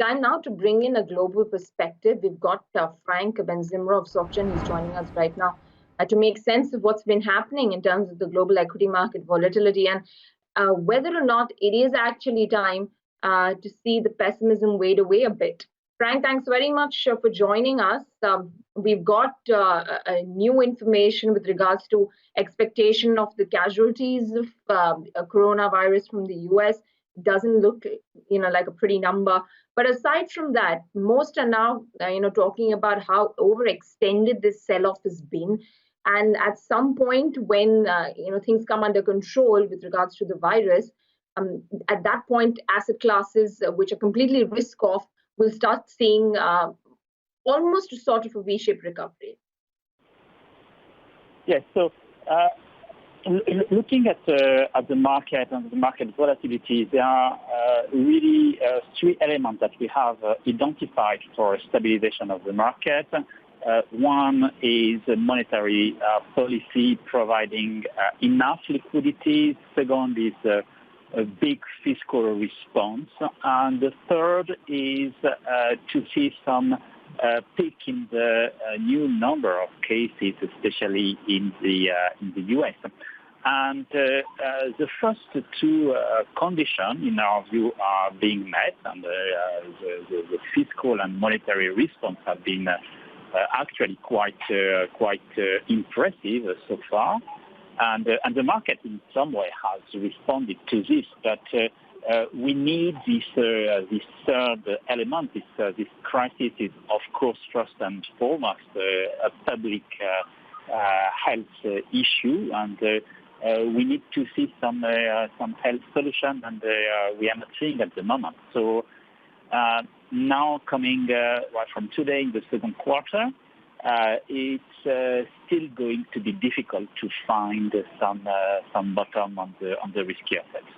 time now to bring in a global perspective. We've got Frank Benzimra of SocGen who's joining us right now to make sense of what's been happening in terms of the global equity market volatility and whether or not it is actually time to see the pessimism wade away a bit. Frank, thanks very much for joining us. We've got new information with regards to expectation of the casualties of coronavirus from the US. Doesn't look, like a pretty number. But aside from that, most are now, talking about how overextended this sell-off has been. And at some point when, things come under control with regards to the virus, at that point, asset classes which are completely risk-off will start seeing almost a sort of a V-shaped recovery. Yes, so looking at the market and the market volatility, there are really three elements that we have identified for stabilization of the market. One is monetary policy providing enough liquidity. Second is a big fiscal response. And the third is to see some peak in the new number of cases, especially in the US. And the first two conditions, in our view, are being met, and the fiscal and monetary response have been actually quite impressive so far. And the market in some way has responded to this, but we need this third element. This crisis is, of course, first and foremost a public health issue, and we need to see some health solution, and we are not seeing at the moment. So now coming from today in the second quarter, it's still going to be difficult to find some bottom on the risky assets.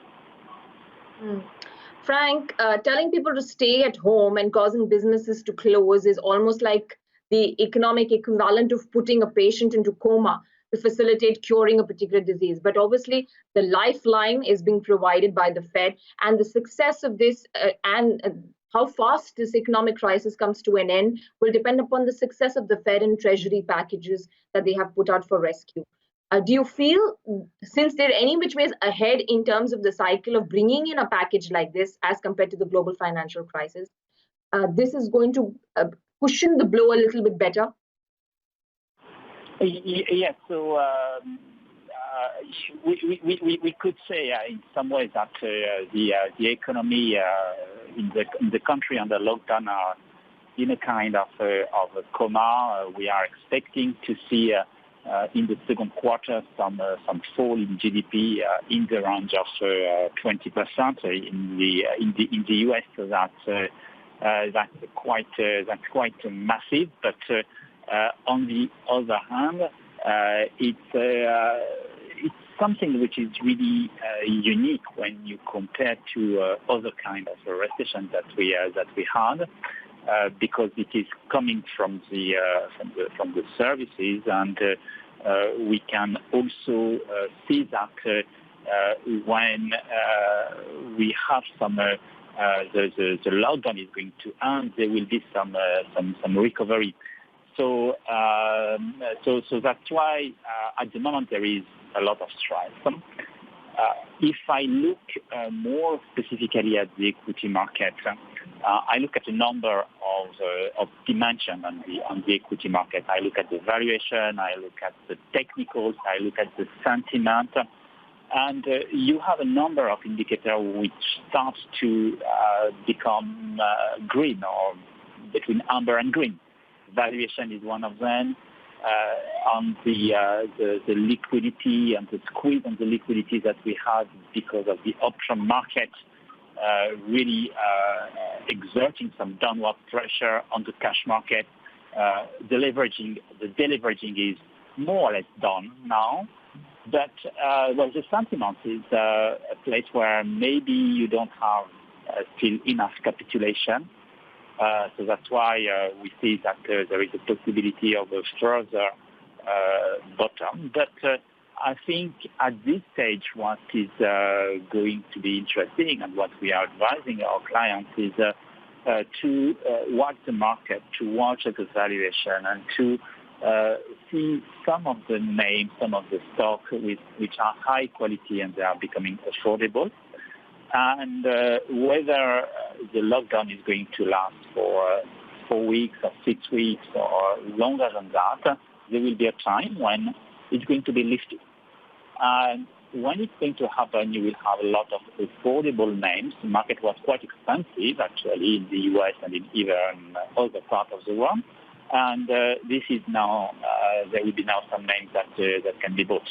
Frank, telling people to stay at home and causing businesses to close is almost like the economic equivalent of putting a patient into coma to facilitate curing a particular disease. But obviously, the lifeline is being provided by the Fed, and the success of this and how fast this economic crisis comes to an end will depend upon the success of the Fed and Treasury packages that they have put out for rescue. Do you feel, since they're any which ways ahead in terms of the cycle of bringing in a package like this as compared to the global financial crisis, this is going to cushion the blow a little bit better? Yes, so we could say in some ways that the economy in the country under lockdown are in a kind of a coma. We are expecting to see in the second quarter some fall in GDP in the range of 20% in the US. So that's quite massive. But on the other hand, it's something which is really unique when you compare to other kind of recession that we had, because it is coming from the services, and we can also see that when we have some the lockdown is going to end, there will be some recovery. So that's why at the moment there is a lot of strife. If I look more specifically at the equity market, I look at a number of dimensions on the equity market. I look at the valuation, I look at the technicals, I look at the sentiment, and you have a number of indicators which start to become green, or between amber and green. Valuation is one of them. On the liquidity and the squeeze on the liquidity that we had because of the option market really exerting some downward pressure on the cash market. The deleveraging is more or less done now, but the sentiment is a place where maybe you don't have still enough capitulation. So that's why we see that there is a possibility of a further bottom. But I think at this stage what is going to be interesting and what we are advising our clients is to watch the market, to watch the valuation, and to see some of the names, some of the stock which are high quality and they are becoming affordable. And whether the lockdown is going to last for 4 weeks or 6 weeks or longer than that, there will be a time when it's going to be lifted. And when it's going to happen, you will have a lot of affordable names. The market was quite expensive, actually, in the US and in even other parts of the world. And this is now, there will be now some names that can be bought.